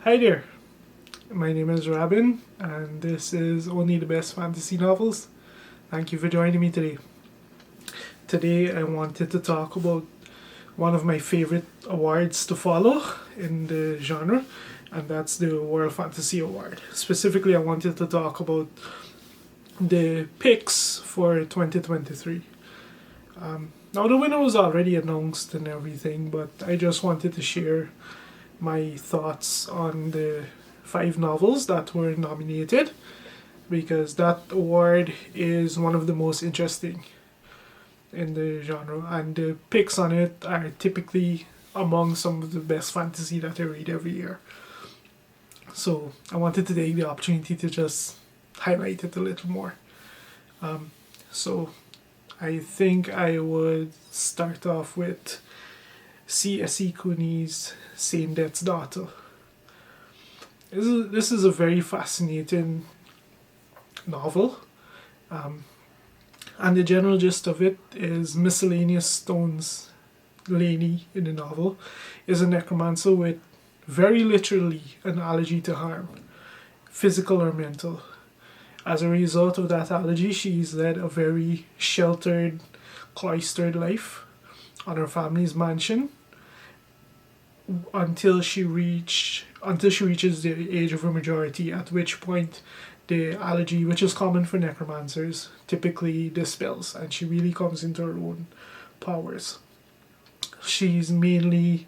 Hi there, my name is Robin, and this is Only the Best Fantasy Novels. Thank you for joining me today. Today, I wanted to talk about one of my favorite awards to follow in the genre, and that's the World Fantasy Award. Specifically, I wanted to talk about the picks for 2023. Now, the winner was already announced and everything, but I just wanted to share my thoughts on the 5 novels that were nominated because that award is one of the most interesting in the genre, and the picks on it are typically among some of the best fantasy that I read every year. So I wanted to take the opportunity to just highlight it a little more. So I think I would start off with c.s.e. Saint Death's Daughter. This is a very fascinating novel, and the general gist of it is Miscellaneous Stones Laney in the novel is a necromancer with very literally an allergy to harm, physical or mental. As a result of that allergy, she's led a very sheltered, cloistered life on her family's mansion until she reaches the age of her majority, at which point the allergy, which is common for necromancers, typically dispels, and she really comes into her own powers. She's mainly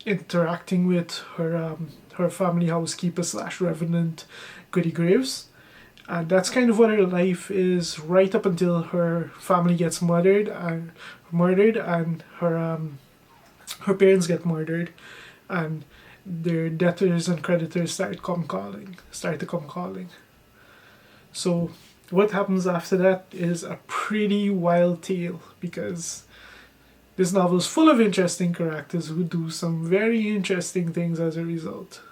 interacting with her family housekeeper slash revenant Goody Graves, and that's kind of what her life is right up until her family gets murdered, and her parents get murdered, and their debtors and creditors start to come calling. So what happens after that is a pretty wild tale, because this novel is full of interesting characters who do some very interesting things as a result.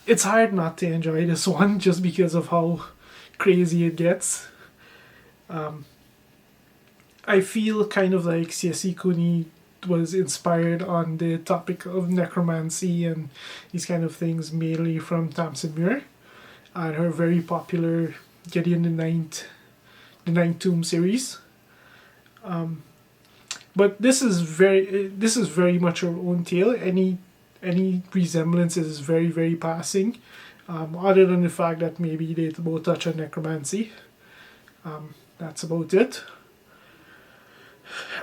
It's hard not to enjoy this one just because of how crazy it gets. I feel kind of like c.s.e. was inspired on the topic of necromancy and these kind of things mainly from Tamsin Muir and her very popular Gideon the Ninth Tomb series. But this is very much her own tale. Any resemblance is very very passing, other than the fact that maybe they both touch on necromancy. That's about it.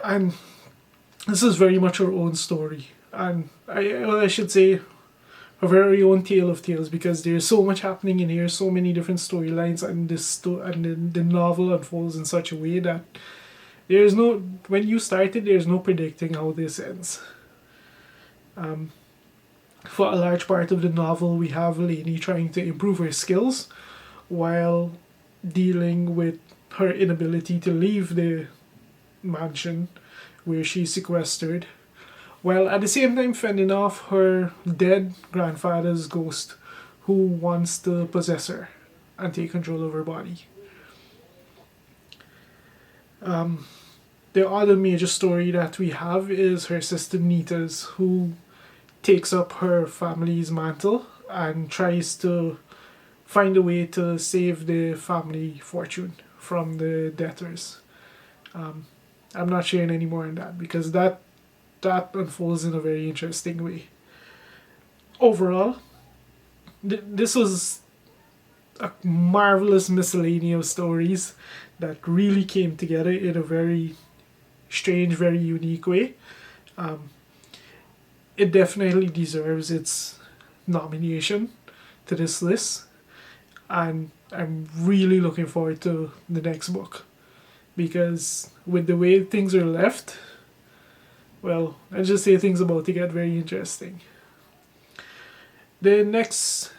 And this is very much her own story, and I should say her very own tale of tales, because there's so much happening in here, so many different storylines, and the novel unfolds in such a way that there's no when you start it, there's no predicting how this ends. For a large part of the novel, we have Lainey trying to improve her skills while dealing with her inability to leave the mansion where she's sequestered, while at the same time fending off her dead grandfather's ghost who wants to possess her and take control of her body. The other major story that we have is her sister Nita's, who takes up her family's mantle and tries to find a way to save the family fortune from the debtors. I'm not sharing any more on that because that unfolds in a very interesting way. Overall, this was a marvelous miscellany of stories that really came together in a very strange, very unique way. It definitely deserves its nomination to this list, and I'm really looking forward to the next book, because with the way things are left, well, let's just say things about to get very interesting. The next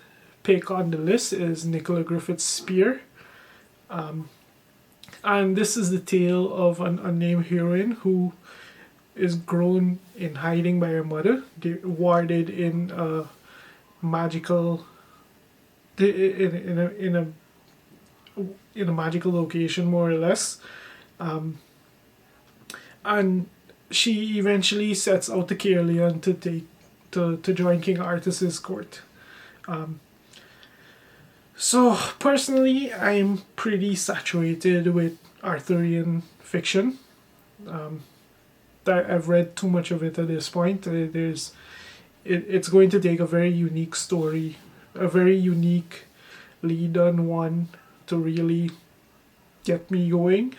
pick on the list is Nicola Griffith's Spear. And this is the tale of an unnamed heroine who is grown in hiding by her mother, warded in a magical in a magical location, more or less. And she eventually sets out to Caerleon to join King Arthas's court. So personally, I'm pretty saturated with Arthurian fiction. I've read too much of it at this point. It's going to take a very unique story, a very uniquely done one to really get me going,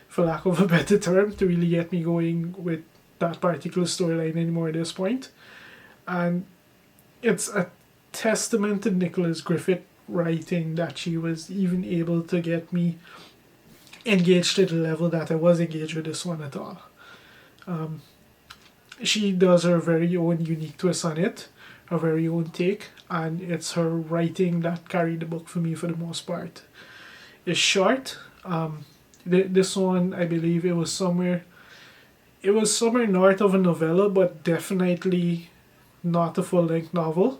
for lack of a better term, to really get me going with that particular storyline anymore at this point. And it's a testament to Nicholas Griffith writing that she was even able to get me engaged to the level that I was engaged with this one at all. She does her very own unique twist on it, her very own take, and it's her writing that carried the book for me for the most part. It's short. This one, I believe, it was somewhere north of a novella, but definitely not a full-length novel.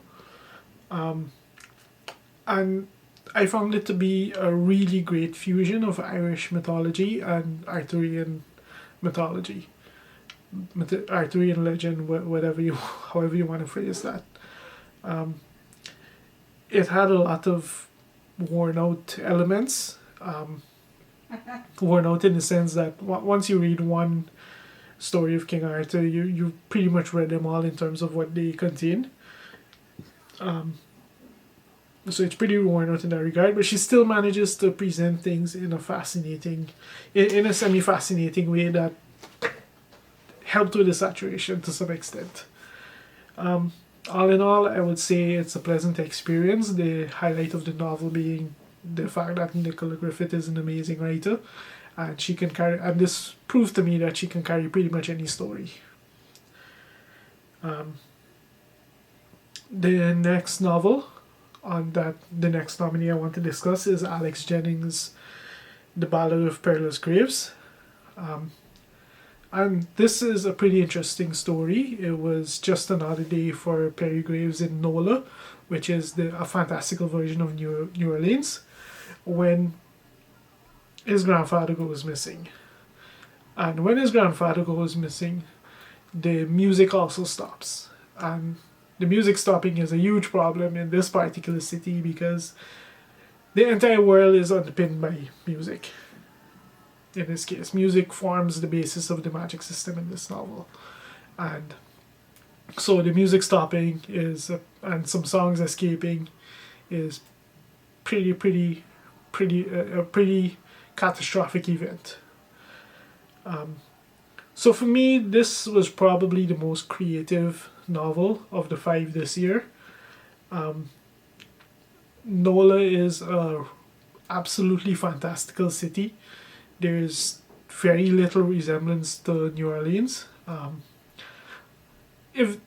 And I found it to be a really great fusion of Irish mythology and Arthurian mythology. Arthurian legend, however you want to phrase that. It had a lot of worn out elements. Worn out in the sense that once you read one story of King Arthur, you pretty much read them all in terms of what they contain. So it's pretty worn out in that regard, but she still manages to present things in a semi-fascinating way that helped with the saturation to some extent. All in all, I would say it's a pleasant experience. The highlight of the novel being the fact that Nicola Griffith is an amazing writer, and she can carry. And this proves to me that she can carry pretty much any story. The next novel the next nominee I want to discuss is Alex Jennings' The Ballad of Perilous Graves. And this is a pretty interesting story. It was just another day for Perry Graves in Nola, which is a fantastical version of New Orleans, when his grandfather goes missing. And when his grandfather goes missing, the music also stops. And the music stopping is a huge problem in this particular city because the entire world is underpinned by music. In this case, music forms the basis of the magic system in this novel. And so the music stopping and some songs escaping is a pretty catastrophic event. So for me, this was probably the most creative novel of the 5 this year. Nola is a absolutely fantastical city. There's very little resemblance to New Orleans. Maybe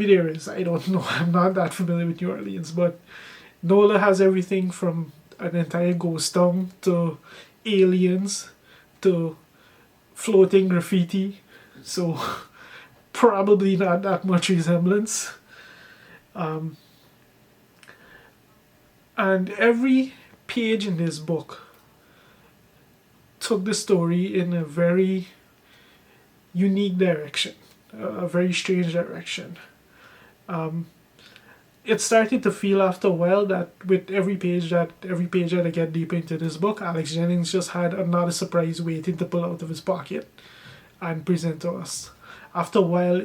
there is. I don't know. I'm not that familiar with New Orleans, but Nola has everything from an entire ghost town to aliens to floating graffiti. So probably not that much resemblance. And every page in this book took the story in a very unique direction, a very strange direction. It started to feel after a while that with every page that I get deeper into this book, Alex Jennings just had another surprise waiting to pull out of his pocket and present to us. After a while,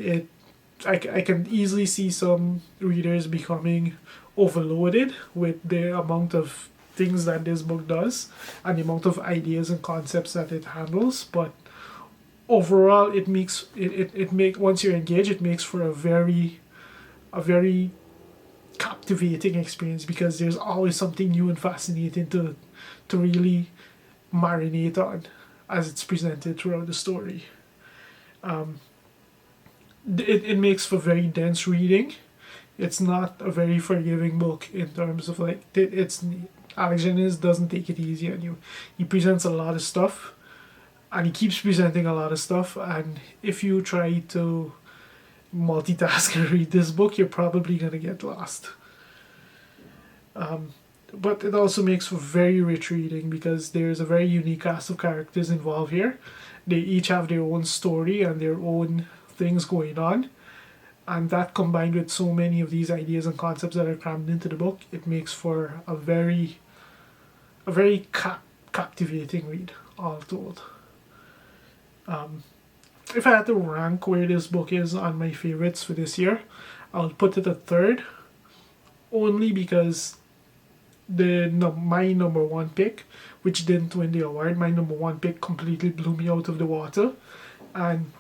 I can easily see some readers becoming overloaded with the amount of things that this book does and the amount of ideas and concepts that it handles, but overall once you're engaged, it makes for a very captivating experience because there's always something new and fascinating to really marinate on as it's presented throughout the story. It makes for very dense reading. It's not a very forgiving book in terms of Alex Jennings doesn't take it easy on you. He presents a lot of stuff, and he keeps presenting a lot of stuff, and if you try to multitask and read this book, you're probably going to get lost. But it also makes for very rich reading because there's a very unique cast of characters involved here, they each have their own story and their own things going on, and that combined with so many of these ideas and concepts that are crammed into the book, it makes for a very captivating read, all told. If I had to rank where this book is on my favorites for this year, I'll put it at third, only because my number one pick, which didn't win the award, my number one pick completely blew me out of the water. And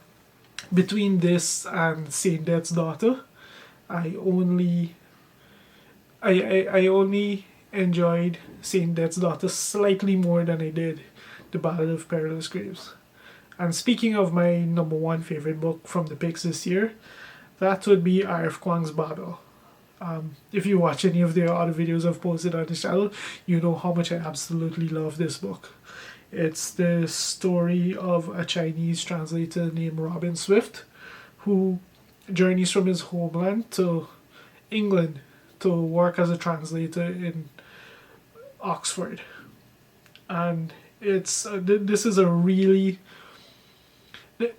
between this and Saint Death's Daughter, I only enjoyed Saint Death's Daughter slightly more than I did The Ballad of Perilous Graves. And speaking of my number one favorite book from the picks this year, that would be R.F. Kuang's Babel. If you watch any of the other videos I've posted on the channel, you know how much I absolutely love this book. It's the story of a Chinese translator named Robin Swift, who journeys from his homeland to England to work as a translator in Oxford. And it's this is a really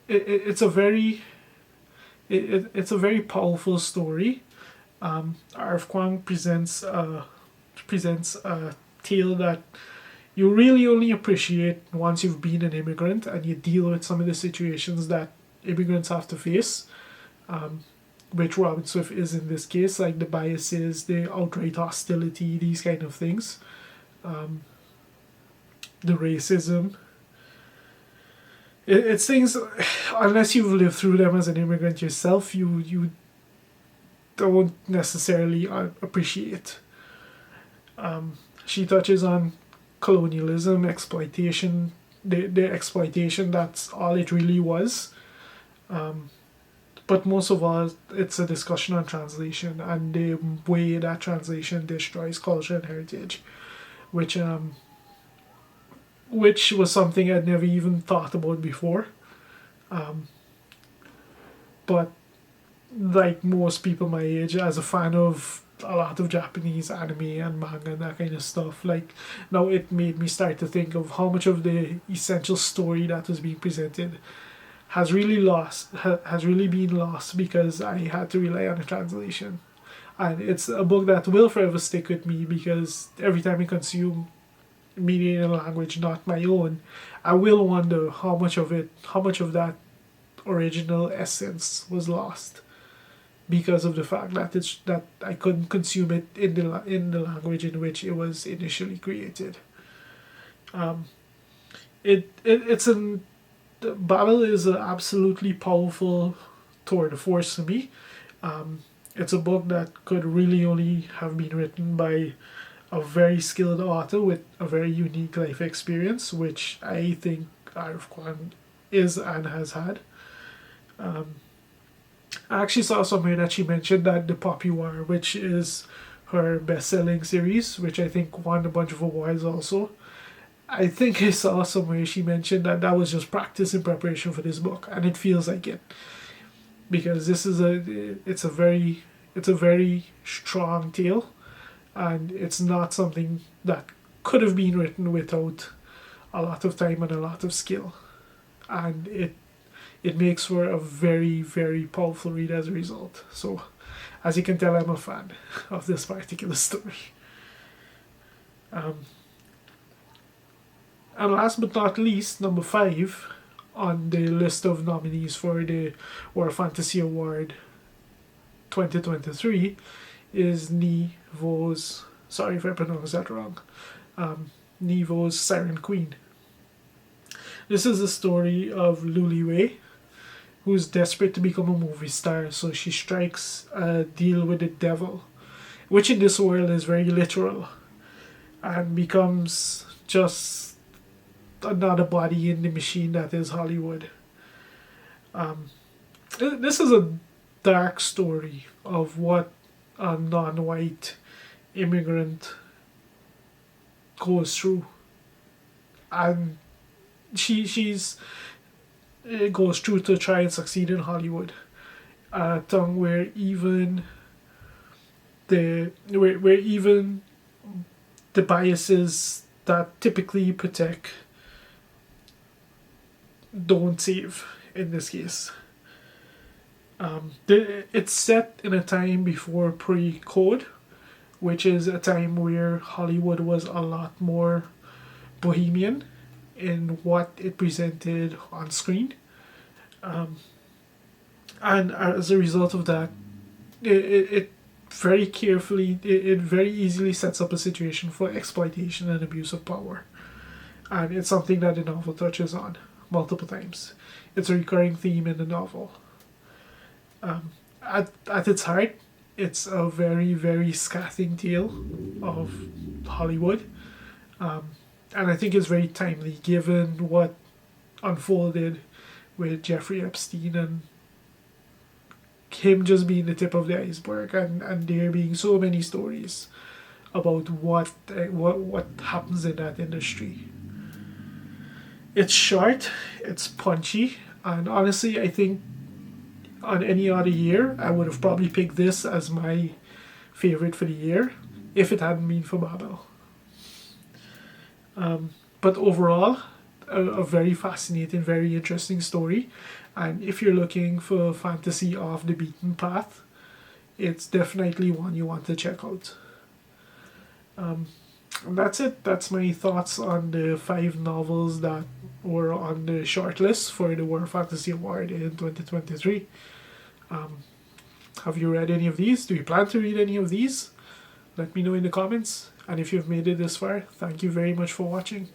it's a very powerful story. R.F. Kuang presents a tale that you really only appreciate once you've been an immigrant and you deal with some of the situations that immigrants have to face, which Robin Swift is in this case, like the biases, the outright hostility, these kind of things, the racism. It's things, unless you've lived through them as an immigrant yourself, you don't necessarily appreciate. She touches on colonialism, exploitation, the exploitation, that's all it really was. But most of all, it's a discussion on translation and the way that translation destroys culture and heritage, which was something I'd never even thought about before. But like most people my age, as a fan of a lot of Japanese anime and manga and that kind of stuff, like, now it made me start to think of how much of the essential story that was being presented has really been lost because I had to rely on a translation. And it's a book that will forever stick with me, because every time I consume media in a language not my own, I will wonder how much of that original essence was lost because of the fact that I couldn't consume it in the language in which it was initially created. The Babel is an absolutely powerful tour de force to me. It's a book that could really only have been written by a very skilled author with a very unique life experience, which I think R.F. Kuang is and has had. I actually saw somewhere that she mentioned that The Poppy War, which is her best-selling series, which I think won a bunch of awards also, I think I saw somewhere she mentioned that was just practice in preparation for this book, and it feels like it, because it's a very strong tale, and it's not something that could have been written without a lot of time and a lot of skill, and it makes for a very, very powerful read as a result. So, as you can tell, I'm a fan of this particular story. And last but not least, number 5 on the list of nominees for the World Fantasy Award 2023 is Nevo's, sorry if I pronounced that wrong, Nevo's Siren Queen. This is the story of Luli Wei, who's desperate to become a movie star, so she strikes a deal with the devil, which in this world is very literal, and becomes just another body in the machine that is Hollywood. This is a dark story of what a non-white immigrant goes through, and she's goes through to try and succeed in Hollywood, at a time where even the biases that typically protect don't save in this case. It's set in a time before pre-code, which is a time where Hollywood was a lot more bohemian in what it presented on screen. And as a result of that, it very carefully, it very easily sets up a situation for exploitation and abuse of power. And it's something that the novel touches on multiple times. It's a recurring theme in the novel. At its heart, it's a very, very scathing tale of Hollywood. And I think it's very timely given what unfolded with Jeffrey Epstein and him just being the tip of the iceberg, and there being so many stories about what happens in that industry. It's short, it's punchy, and honestly, I think on any other year, I would have probably picked this as my favorite for the year if it hadn't been for Babel. But overall, a very fascinating, very interesting story. And if you're looking for fantasy off the beaten path, it's definitely one you want to check out. And that's it. That's my thoughts on the 5 novels that were on the shortlist for the World Fantasy Award in 2023. Have you read any of these? Do you plan to read any of these? Let me know in the comments. And if you've made it this far, thank you very much for watching.